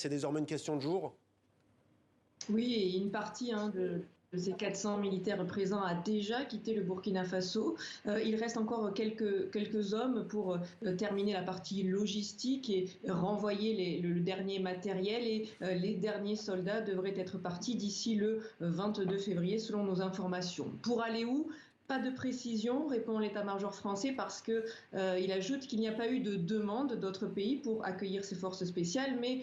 C'est désormais une question de jours? Oui, et une partie de ces 400 militaires présents a déjà quitté le Burkina Faso. Il reste encore quelques hommes pour terminer la partie logistique et renvoyer le dernier matériel. Et les derniers soldats devraient être partis d'ici le 22 février, selon nos informations. Pour aller où? Pas de précision, répond l'état-major français, parce que il ajoute qu'il n'y a pas eu de demande d'autres pays pour accueillir ces forces spéciales, mais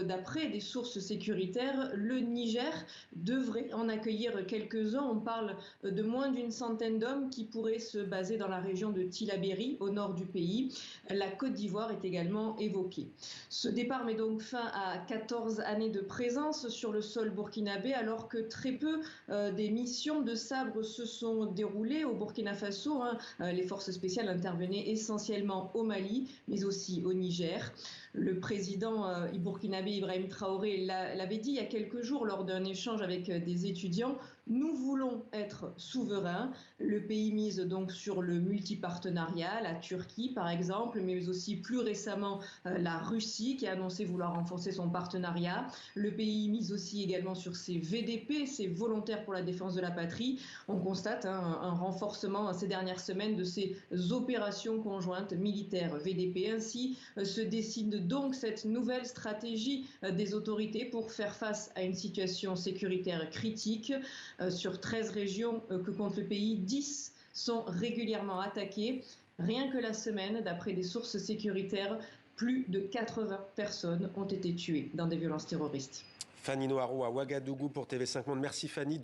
d'après des sources sécuritaires, le Niger devrait en accueillir quelques-uns. On parle de moins d'une centaine d'hommes qui pourraient se baser dans la région de Tillabéri, au nord du pays. La Côte d'Ivoire est également évoquée. Ce départ met donc fin à 14 années de présence sur le sol burkinabé, alors que très peu des missions de sabre se sont déroulées au Burkina Faso. Les forces spéciales intervenaient essentiellement au Mali, mais aussi au Niger. Le président burkinabé Ibrahim Traoré l'avait dit il y a quelques jours lors d'un échange avec des étudiants. Nous voulons être souverains. Le pays mise donc sur le multipartenariat, la Turquie par exemple, mais aussi plus récemment la Russie qui a annoncé vouloir renforcer son partenariat. Le pays mise aussi également sur ses VDP, ses volontaires pour la défense de la patrie. On constate un renforcement ces dernières semaines de ces opérations conjointes militaires VDP. Ainsi se dessine donc cette nouvelle stratégie des autorités pour faire face à une situation sécuritaire critique. Sur 13 régions que compte le pays, 10 sont régulièrement attaquées. Rien que la semaine, d'après des sources sécuritaires, plus de 80 personnes ont été tuées dans des violences terroristes. Fanny Noirot à Ouagadougou pour TV5 Monde. Merci Fanny.